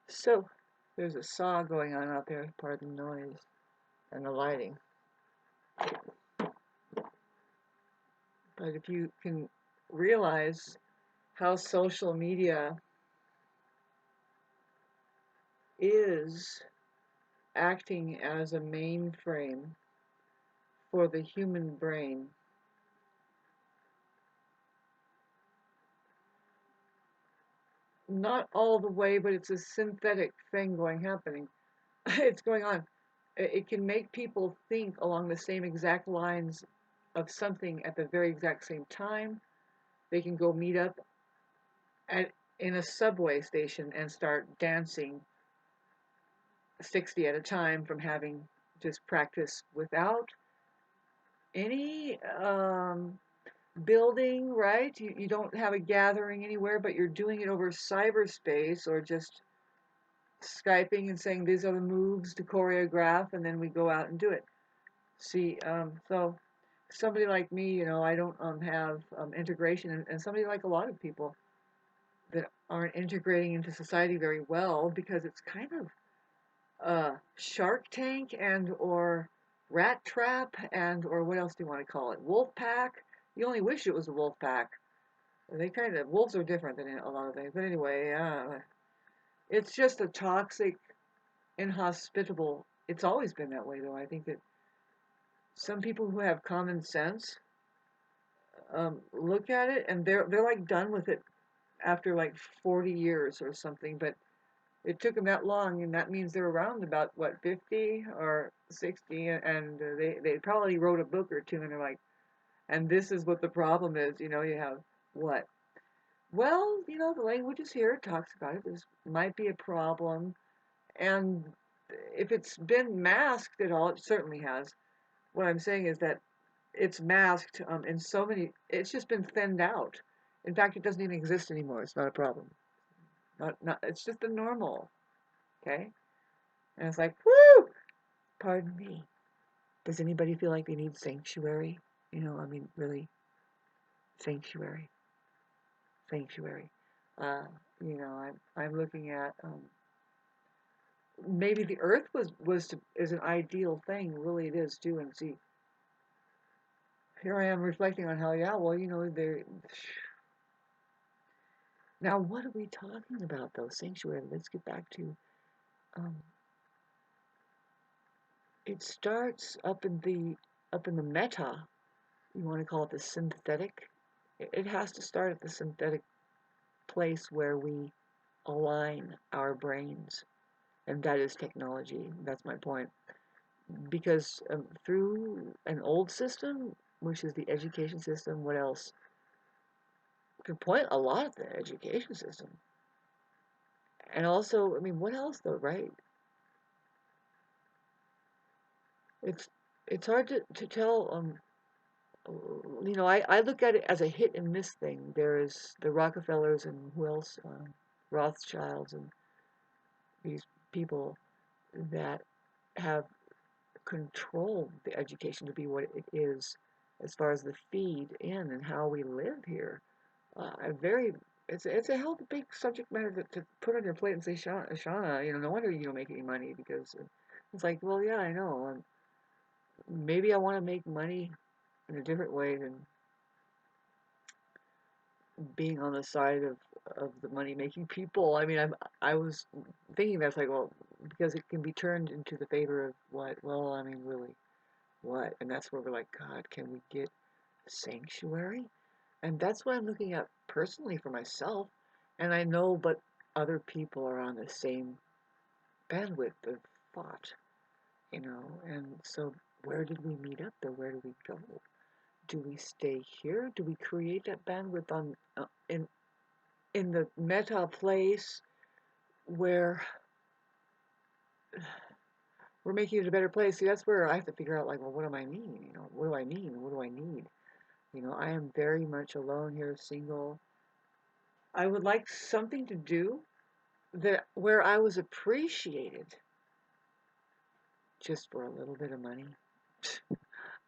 So, there's a saw going on out there, pardon the noise and the lighting. But if you can realize how social media is acting as a mainframe for the human brain, not all the way, but it's a synthetic thing happening. It's going on. It can make people think along the same exact lines of something at the very exact same time. They can go meet up at in a subway station and start dancing 60 at a time from having just practice without any building, right? You don't have a gathering anywhere, but you're doing it over cyberspace or just Skyping and saying these are the moves to choreograph, and then we go out and do it. See, so somebody like me, I don't have integration, and somebody like a lot of people that aren't integrating into society very well because it's kind of Shark Tank and or Rat Trap and or what else do you want to call it? Wolf Pack. You only wish it was a wolf pack. They kind of wolves are different than a lot of things, but anyway, it's just a toxic, inhospitable. It's always been that way, though. I think that some people who have common sense look at it and they're like done with it after like 40 years or something. But it took them that long, and that means they're around about what 50 or 60, and they probably wrote a book or two, and they're like, and this is what the problem is. You have what? Well, the language is here. It talks about it. This might be a problem, and if it's been masked at all, it certainly has. What I'm saying is that it's masked in so many. It's just been thinned out. In fact, it doesn't even exist anymore. It's not a problem. Not. It's just a normal. Okay. And it's like, whoo! Pardon me. Does anybody feel like they need sanctuary? I mean, really, sanctuary, sanctuary. Uh, I'm looking at maybe the Earth is an ideal thing. Really, it is too. And see, here I am reflecting on how, yeah, well, there. Now, what are we talking about though? Sanctuary. Let's get back to. Um, it starts up in the meta. You want to call it the synthetic. It has to start at the synthetic place where we align our brains, and that is technology. That's my point. Because through an old system, which is the education system, what else? You can point a lot at the education system. And also, I mean, what else though, right? It's it's hard to tell. I look at it as a hit and miss thing. There's the Rockefellers and who else? Rothschilds and these people that have controlled the education to be what it is as far as the feed in and how we live here. A very it's a hell of a big subject matter to put on your plate and say, Shauna, no wonder you don't make any money because it's like, well, yeah, I know. Maybe I want to make money in a different way than being on the side of the money making people. I mean, I was thinking that's like, well, because it can be turned into the favor of what? Well, I mean, really, what? And that's where we're like, God, can we get sanctuary? And that's what I'm looking at personally for myself. And I know, but other people are on the same bandwidth of thought, And so, where did we meet up? Though, where do we go? Do we stay here? Do we create that bandwidth on in the meta place where we're making it a better place? See, that's where I have to figure out, like, well, what do I mean? What do I mean? What do I need? I am very much alone here, single. I would like something to do that where I was appreciated just for a little bit of money.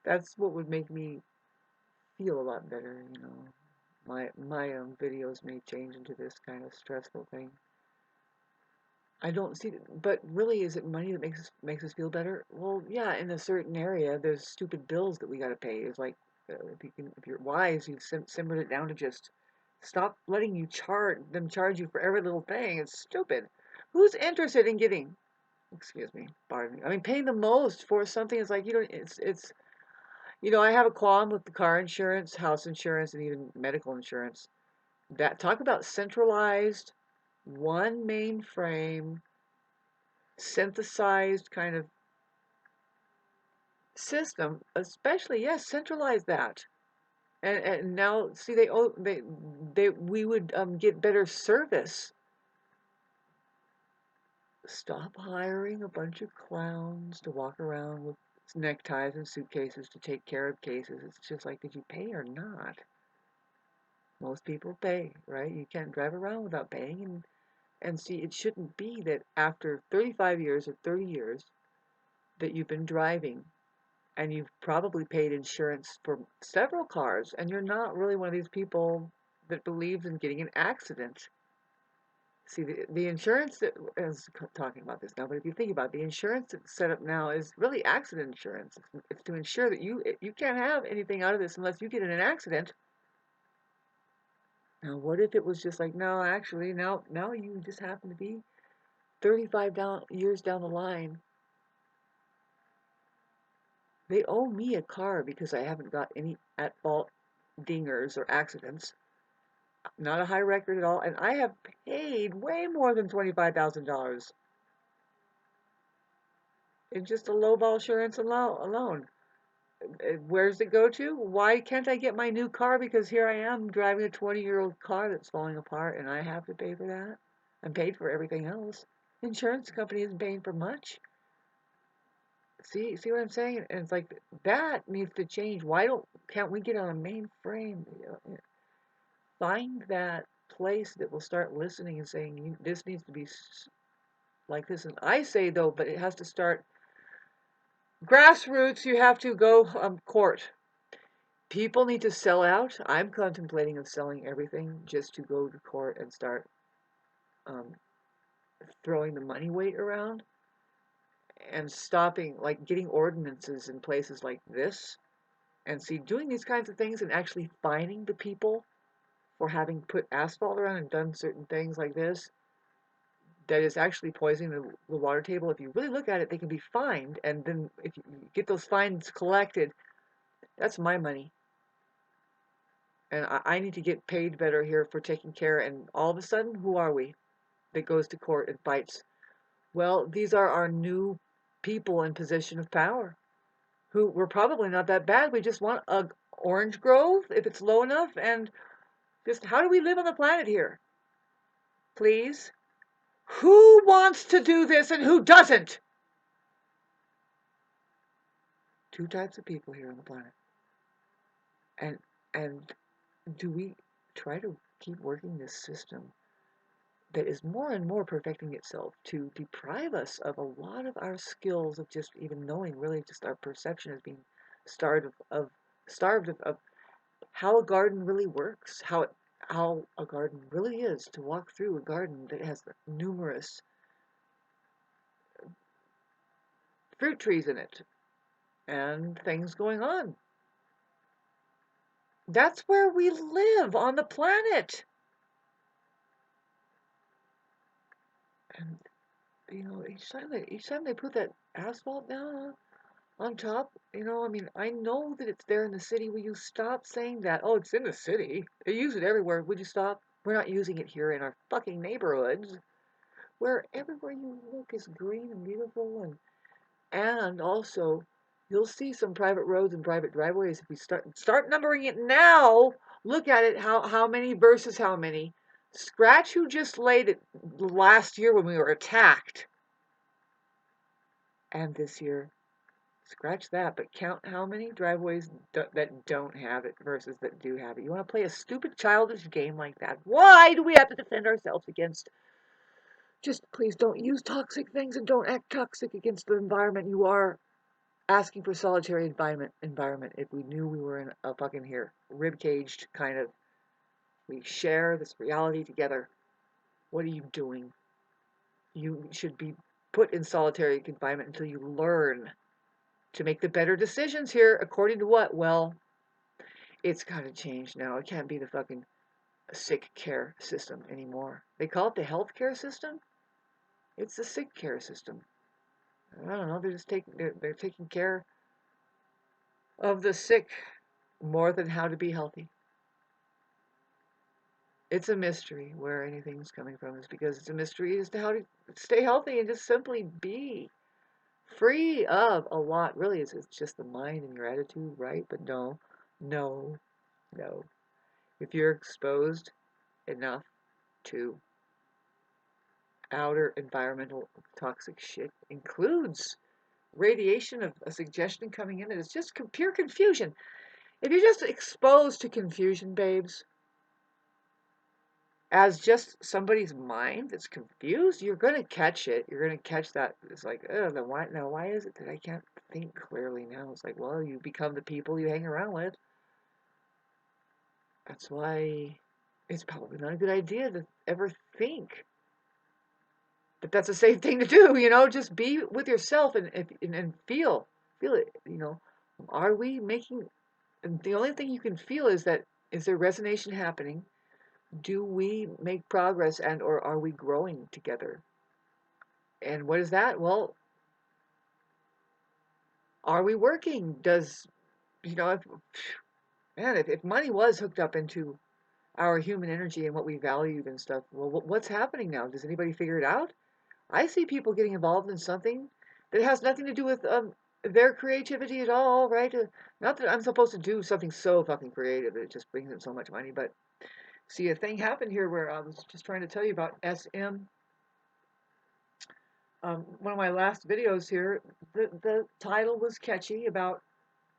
That's what would make me feel a lot better. My videos may change into this kind of stressful thing. I don't see, but really, is it money that makes us feel better? Well, yeah, in a certain area, there's stupid bills that we got to pay. It's like if you're wise, you simmered it down to just stop letting charge you for every little thing. It's stupid. Who's interested in getting, excuse me, pardon me. I mean, paying the most for something is like you don't. It's I have a qualm with the car insurance, house insurance, and even medical insurance. That talk about centralized, one mainframe synthesized kind of system, especially yes, centralize that. And now see they we would get better service. Stop hiring a bunch of clowns to walk around with neckties and suitcases to take care of cases. It's just like, did you pay or not? Most people pay, right? You can't drive around without paying, and see, it shouldn't be that after 35 years or 30 years that you've been driving and you've probably paid insurance for several cars, and you're not really one of these people that believes in getting an accident. See, the insurance that is talking about this now, but if you think about it, the insurance that's set up now is really accident insurance. It's to ensure that you can't have anything out of this unless you get in an accident. Now, what if it was just like, no, actually, now you just happen to be 35 years down the line. They owe me a car because I haven't got any at fault dingers or accidents. Not a high record at all, and I have paid way more than $25,000 in just a lowball insurance alone. Where does it go to? Why can't I get my new car? Because here I am driving a 20-year-old car that's falling apart, and I have to pay for that. I'm paid for everything else. The insurance company isn't paying for much. See what I'm saying? And it's like that needs to change. Can't we get on a mainframe? Find that place that will start listening and saying this needs to be like this. And I say though, but it has to start grassroots. You have to go court. People need to sell out. I'm contemplating of selling everything just to go to court and start um, throwing the money weight around and stopping, like getting ordinances in places like this, and see doing these kinds of things and actually fining the people for having put asphalt around and done certain things like this that is actually poisoning the water table. If you really look at it, they can be fined, and then if you get those fines collected, that's my money. And I need to get paid better here for taking care. And all of a sudden, who are we that goes to court and fights? Well, these are our new people in position of power who we're probably not that bad. We just want a orange grove if it's low enough, and just how do we live on the planet here? Please? Who wants to do this and who doesn't? Two types of people here on the planet. And and do we try to keep working this system that is more and more perfecting itself to deprive us of a lot of our skills of just even knowing, really just our perception as being starved of how a garden really works, how a garden really is, to walk through a garden that has numerous fruit trees in it and things going on. That's where we live on the planet. And each time they put that asphalt down on top, I mean, I know that it's there in the city. Will you stop saying that? Oh, it's in the city. They use it everywhere. Would you stop? We're not using it here in our fucking neighborhoods, where everywhere you look is green and beautiful, and also you'll see some private roads and private driveways if we start numbering it now. Look at it, how many versus how many. Scratch who just laid it last year when we were attacked, and this year. Scratch that, but count how many driveways that don't have it versus that do have it. You want to play a stupid, childish game like that? Why do we have to defend ourselves against? Just please don't use toxic things and don't act toxic against the environment. You are asking for solitary environment. If we knew we were in a fucking here, rib caged kind of, we share this reality together. What are you doing? You should be put in solitary confinement until you learn to make the better decisions here. According to what? Well, it's got to change now. It can't be the fucking sick care system anymore. They call it the health care system. It's the sick care system. I don't know. They're taking care of the sick more than how to be healthy. It's a mystery where anything's coming from, is because it's a mystery as to how to stay healthy and just simply be free of a lot. Really, it's just the mind and your attitude, right? But no, no, no. If you're exposed enough to outer environmental toxic shit, includes radiation of a suggestion coming in, and it's just pure confusion. If you're just exposed to confusion, babes, as just somebody's mind that's confused, you're going to catch it. You're going to catch that. It's like, oh, then why? Now, why is it that I can't think clearly now? It's like, well, you become the people you hang around with. That's why it's probably not a good idea to ever think that that's a safe thing to do. Just be with yourself and feel it. Are we making? And the only thing you can feel is that, is there resonation happening? Do we make progress, and or are we growing together? And what is that? Well, are we working? Does, if, man, if money was hooked up into our human energy and what we valued and stuff, well, what's happening now? Does anybody figure it out? I see people getting involved in something that has nothing to do with their creativity at all, right? Not that I'm supposed to do something so fucking creative that it just brings in so much money, but see, a thing happened here where I was just trying to tell you about SM. One of my last videos here, the title was catchy about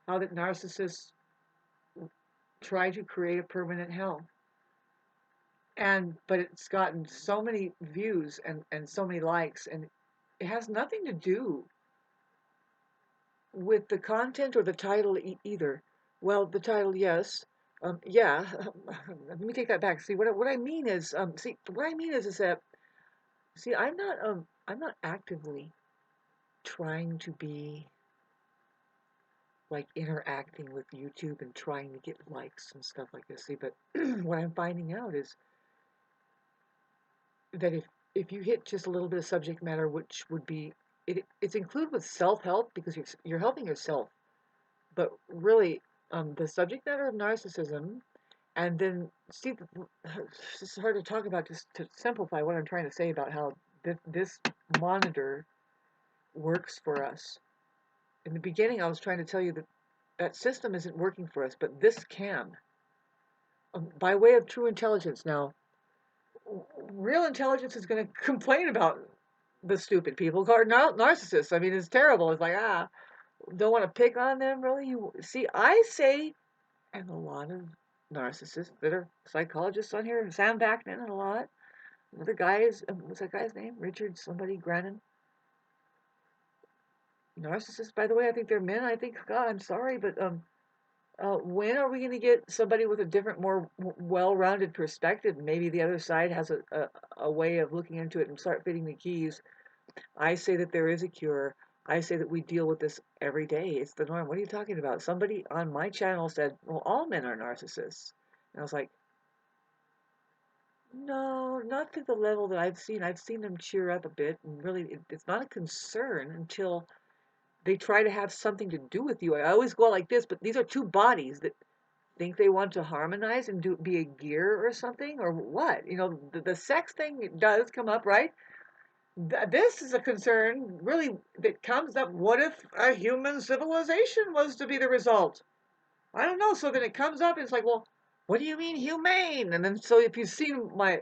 how that narcissists try to create a permanent hell. But it's gotten so many views and so many likes, and it has nothing to do with the content or the title either. Well, the title, yes. Yeah, let me take that back. See, what I mean is, is that, see, I'm not actively trying to be like interacting with YouTube and trying to get likes and stuff like this. See, but what I'm finding out is that if you hit just a little bit of subject matter, which would be it's included with self-help, because you're helping yourself, but really the subject matter of narcissism, and then see, it's hard to talk about, just to simplify what I'm trying to say about how this monitor works for us. In the beginning, I was trying to tell you that that system isn't working for us, but this can, by way of true intelligence. Now, real intelligence is going to complain about the stupid people called narcissists. I mean, it's terrible. It's like, don't want to pick on them, really. You see, I say, and a lot of narcissists that are psychologists on here, Sam Backman, and a lot. The guys, what's that guy's name? Richard somebody Grannon. Narcissists, by the way, I think they're men. I think, God, I'm sorry, but when are we going to get somebody with a different, more well-rounded perspective? Maybe the other side has a way of looking into it and start fitting the keys. I say that there is a cure. I say that we deal with this every day. It's the norm. What are you talking about? Somebody on my channel said, well, all men are narcissists. And I was like, no, not to the level that I've seen. I've seen them cheer up a bit, and really, it's not a concern until they try to have something to do with you. I always go like this, but these are two bodies that think they want to harmonize and be a gear or something, or what? The sex thing does come up, right? This is a concern, really, that comes up. What if a human civilization was to be the result? I don't know. So then it comes up, and it's like, well, what do you mean humane? And then, so if you've seen my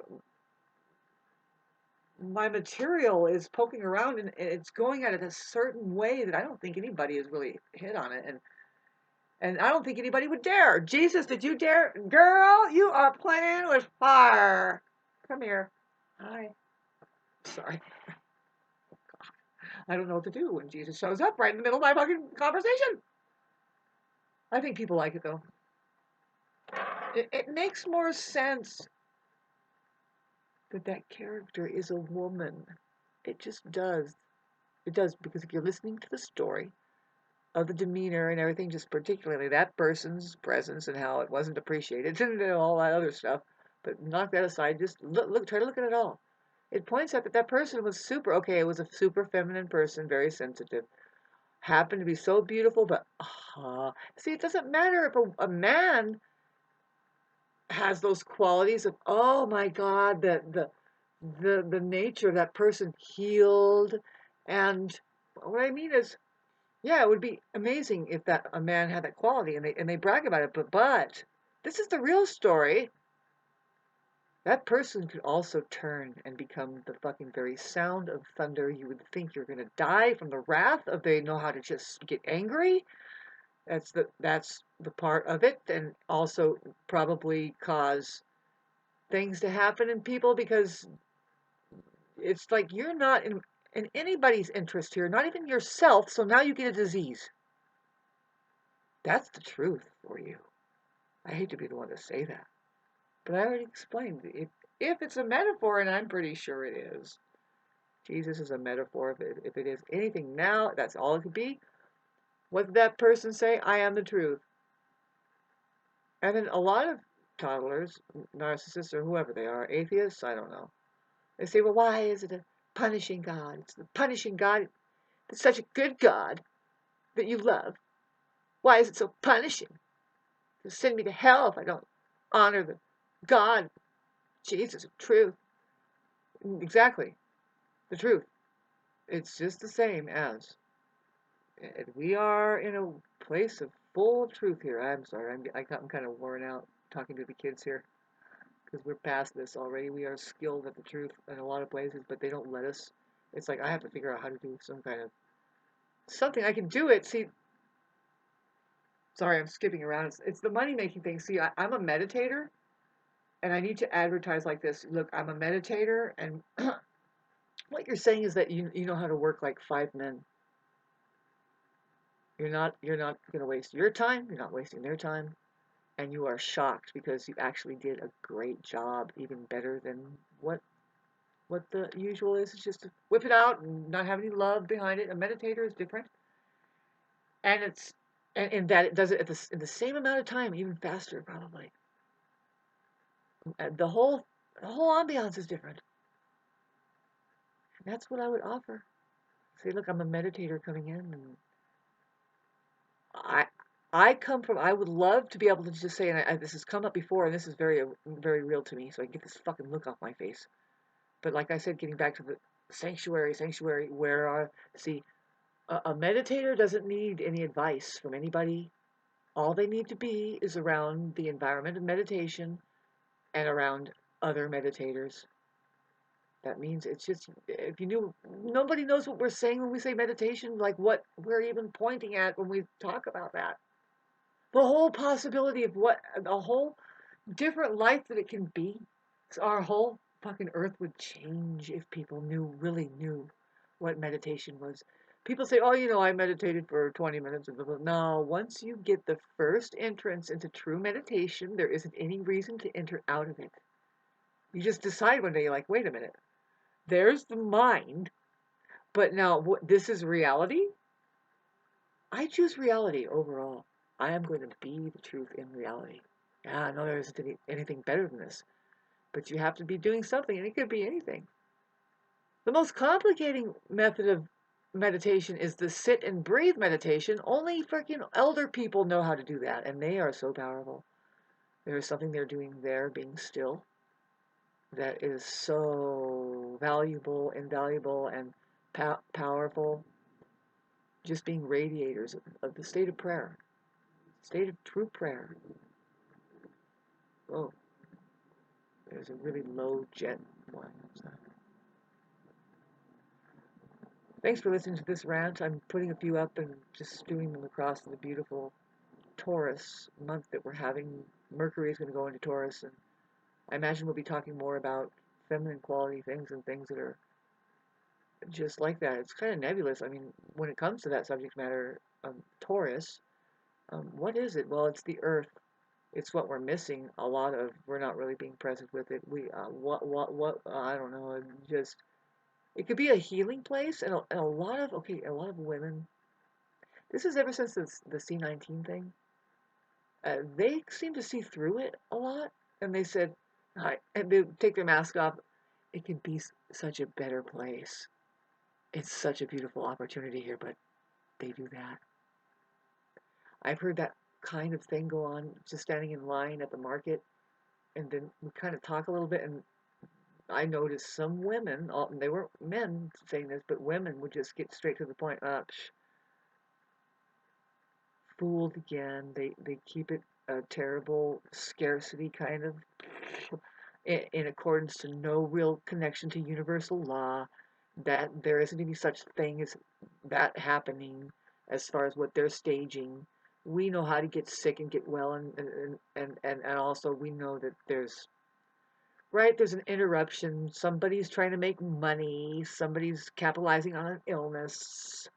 material is poking around, and it's going at it a certain way that I don't think anybody has really hit on it, and I don't think anybody would dare. Jesus, did you dare? Girl, you are playing with fire. Come here. Hi. Sorry. I don't know what to do when Jesus shows up right in the middle of my fucking conversation. I think people like it, though. It makes more sense that that character is a woman. It just does. It does, because if you're listening to the story of the demeanor and everything, just particularly that person's presence and how it wasn't appreciated and all that other stuff, but knock that aside, just try to look at it all. It points out that that person was super, okay, it was a super feminine person, very sensitive, happened to be so beautiful, but see, it doesn't matter if a man has those qualities of, oh my God, the nature of that person healed. And what I mean is, yeah, it would be amazing if that a man had that quality, and they brag about it, but this is the real story. That person could also turn and become the fucking very sound of thunder. You would think you're gonna die from the wrath of, they know how to just get angry. That's the part of it, and also probably cause things to happen in people, because it's like you're not in anybody's interest here, not even yourself, so now you get a disease. That's the truth for you. I hate to be the one to say that, but I already explained. If it's a metaphor, and I'm pretty sure it is, Jesus is a metaphor. If it is anything now, that's all it could be. What did that person say? I am the truth. And then a lot of toddlers, narcissists, or whoever they are, atheists, I don't know. They say, well, why is it a punishing God? It's the punishing God. It's such a good God that you love. Why is it so punishing? To send me to hell if I don't honor the God, Jesus, of truth. Exactly, the truth. It's just the same as, we are in a place of full truth here. I'm sorry, I'm kind of worn out talking to the kids here, because we're past this already. We are skilled at the truth in a lot of places, but they don't let us. It's like I have to figure out how to do some kind of something. I can do it. See, sorry, I'm skipping around. It's the money making thing. See, I'm a meditator, and I need to advertise like this. Look, I'm a meditator, and what you're saying is that you know how to work like 5 men. You're not going to waste your time. You're not wasting their time, and you are shocked because you actually did a great job, even better than what the usual is. It's just to whip it out and not have any love behind it. A meditator is different, and it's and in that it does it in the same amount of time, even faster probably. The whole ambiance is different, and that's what I would offer. Say, look, I'm a meditator coming in, and I I come from. I would love to be able to just say, and this has come up before, and this is very very real to me, so I get this fucking look off my face. But like I said, getting back to the sanctuary, where see, a meditator doesn't need any advice from anybody. All they need to be is around the environment of meditation and around other meditators. That means it's just, if you knew, nobody knows what we're saying when we say meditation, like what we're even pointing at when we talk about that. The whole possibility of what, the whole different life that it can be. So our whole fucking earth would change if people really knew what meditation was. People say, oh, I meditated for 20 minutes. No, once you get the first entrance into true meditation, there isn't any reason to enter out of it. You just decide one day, you're like, wait a minute, there's the mind, but now this is reality? I choose reality overall. I am going to be the truth in reality. I know there isn't anything better than this, but you have to be doing something, and it could be anything. The most complicating method of meditation is the sit and breathe meditation. Only freaking elder people know how to do that, and they are so powerful. There is something they're doing there, being still, that is so valuable, invaluable, and powerful. Just being radiators of the state of prayer, state of true prayer. Oh, there's a really low jet one. Thanks for listening to this rant. I'm putting a few up and just doing them across the beautiful Taurus month that we're having. Mercury is going to go into Taurus, and I imagine we'll be talking more about feminine quality things and things that are just like that. It's kind of nebulous. I mean, when it comes to that subject matter, Taurus, what is it? Well, it's the Earth. It's what we're missing a lot of. We're not really being present with it. We, what, I don't know, just It could be a healing place, and a lot of, okay, a lot of women. This is ever since the C-19 thing. They seem to see through it a lot, and they said, and they take their mask off. It could be such a better place. It's such a beautiful opportunity here, but they do that. I've heard that kind of thing go on, just standing in line at the market, and then we kind of talk a little bit, and I noticed some women, they weren't men saying this, but women would just get straight to the point. Fooled again. They keep it a terrible scarcity kind of in accordance to no real connection to universal law. That there isn't any such thing as that happening as far as what they're staging. We know how to get sick and get well, and also we know that there's an interruption. Somebody's trying to make money. Somebody's capitalizing on an illness.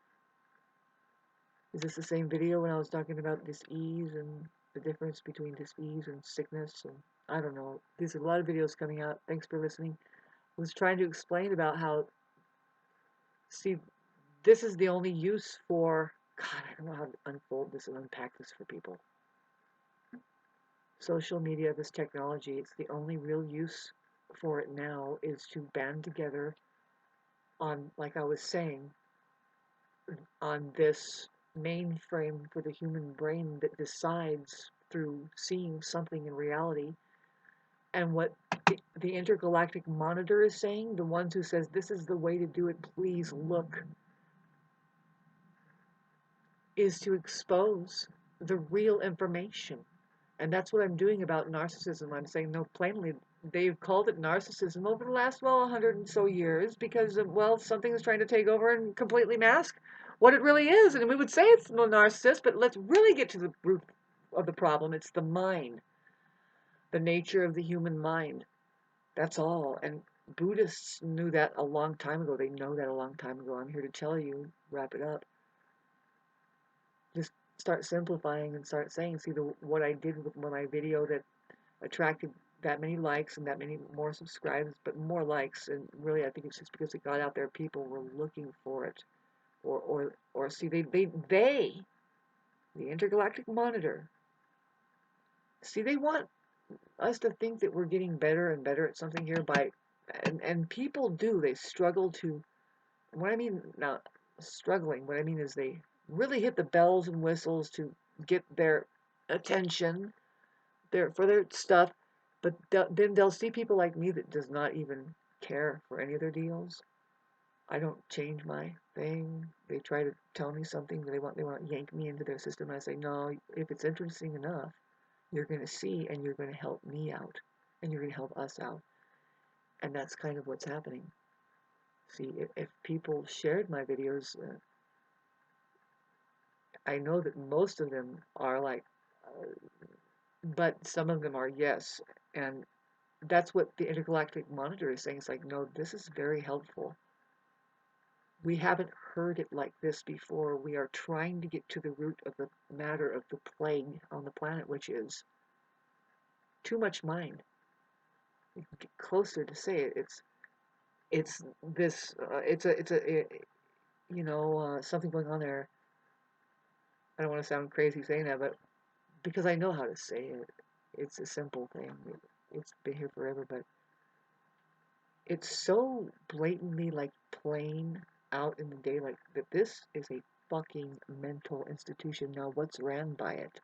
Is this the same video when I was talking about dis-ease and the difference between dis-ease and sickness? And I don't know. There's a lot of videos coming out. Thanks for listening. I was trying to explain about how, see, this is the only use for, God, I don't know how to unfold this and unpack this for people. Social media, this technology, it's the only real use for it now is to band together on, like I was saying, on this mainframe for the human brain that decides through seeing something in reality. And what the intergalactic monitor is saying, the ones who says this is the way to do it, please look, is to expose the real information. And that's what I'm doing about narcissism. I'm saying, no, plainly, they've called it narcissism over the last, 100 and so years because, something is trying to take over and completely mask what it really is. And we would say it's no narcissist, but let's really get to the root of the problem. It's the mind, the nature of the human mind. That's all. And Buddhists knew that a long time ago. They know that a long time ago. I'm here to tell you, wrap it up. Just start simplifying and start saying, see, what I did with my video that attracted that many likes and that many more subscribers, but more likes, and really I think it's just because it got out there, people were looking for it, or see, the intergalactic monitor, see, they want us to think that we're getting better and better at something here and people do, they struggle to, what I mean, not struggling, what I mean is they really hit the bells and whistles to get their attention for their stuff, but then they'll see people like me that does not even care for any of their deals. I don't change my thing. They try to tell me something that they want to yank me into their system. And I say, no, if it's interesting enough, you're going to see and you're going to help me out and you're going to help us out. And that's kind of what's happening. See, if people shared my videos, I know that most of them are like, but some of them are yes. And that's what the intergalactic monitor is saying. It's like, no, this is very helpful. We haven't heard it like this before. We are trying to get to the root of the matter of the plague on the planet, which is too much mind. You can get closer to say it. It's this. Something going on there. I don't want to sound crazy saying that, but because I know how to say it, it's a simple thing. It's been here forever, but it's so blatantly like plain out in the daylight that this is a fucking mental institution. Now, what's ran by it?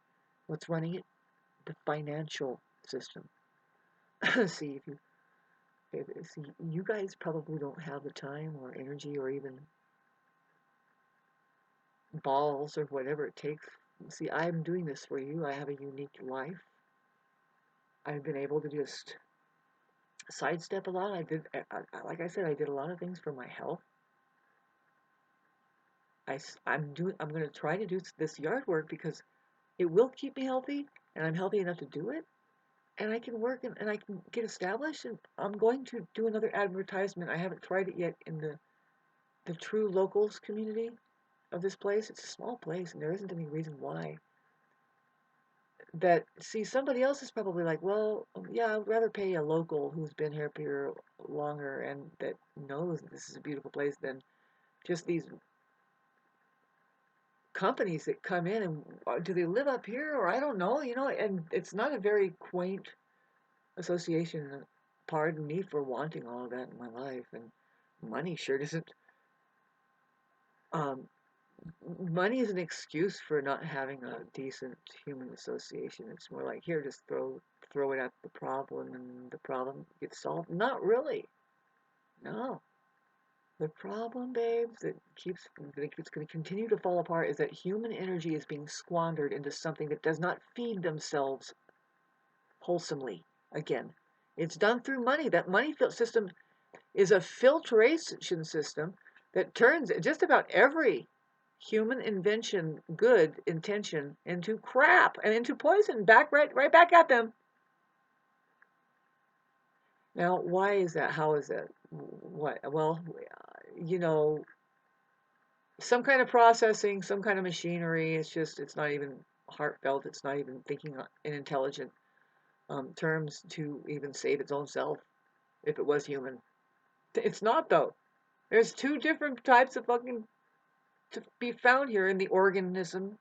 What's running it? The financial system. See, see, you guys probably don't have the time or energy or even balls or whatever it takes. See, I'm doing this for you. I have a unique life. I've been able to just sidestep a lot. Like I said, I did a lot of things for my health. I'm going to try to do this yard work because it will keep me healthy, and I'm healthy enough to do it, and I can work and I can get established. And I'm going to do another advertisement. I haven't tried it yet in the true locals community of this place. It's a small place, and there isn't any reason why that see somebody else is probably like, well, yeah, I'd rather pay a local who's been here longer and that knows this is a beautiful place than just these companies that come in and do they live up here or I don't know, and it's not a very quaint association. Pardon me for wanting all of that in my life, and money sure doesn't. Um, Money is an excuse for not having a decent human association. It's more like here, just throw it at the problem, and the problem gets solved. Not really. No. The problem, babes, that's going to continue to fall apart is that human energy is being squandered into something that does not feed themselves wholesomely. Again, it's done through money. That money system is a filtration system that turns just about every human invention, good intention, into crap and into poison, right back at them. Now, why is that? How is that? What? Well, you know, some kind of processing, some kind of machinery. It's not even heartfelt. It's not even thinking in intelligent terms to even save its own self if it was human. It's not, though. There's two different types of fucking to be found here in the organism,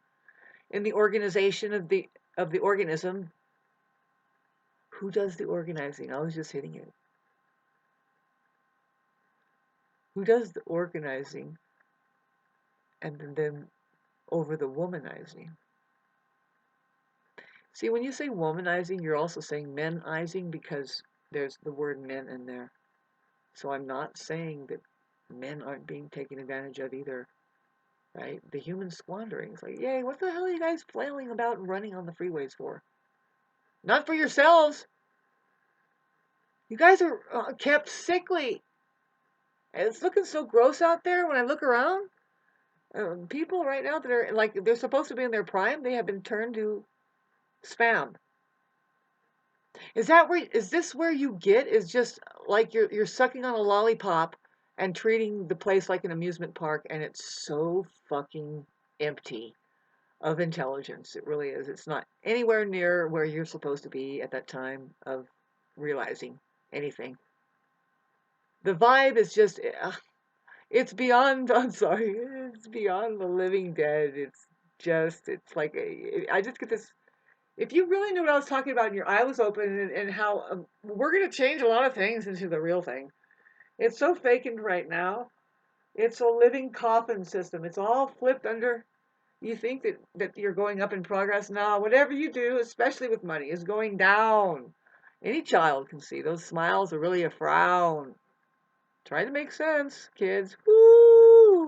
in the organization of the organism. Who does the organizing? I was just hitting it. Who does the organizing and then over the womanizing? See, when you say womanizing, you're also saying menizing because there's the word men in there. So I'm not saying that men aren't being taken advantage of either, right? The human squandering. It's like, yay, what the hell are you guys flailing about and running on the freeways for? Not for yourselves. You guys are kept sickly. And it's looking so gross out there when I look around. People right now that are like, they're supposed to be in their prime, they have been turned to spam. Is this where you get is just like you're sucking on a lollipop and treating the place like an amusement park and it's so fucking empty of intelligence. It really is. It's not anywhere near where you're supposed to be at that time of realizing anything. The vibe is just it's beyond I'm sorry, it's beyond the living dead. It's like I just get this if you really knew what I was talking about and your eye was open and how we're going to change a lot of things into the real thing. It's so vacant right now. It's a living coffin system. It's all flipped under. You think that you're going up in progress now. Whatever you do, especially with money, is going down. Any child can see those smiles are really a frown. Try to make sense, kids. Woo!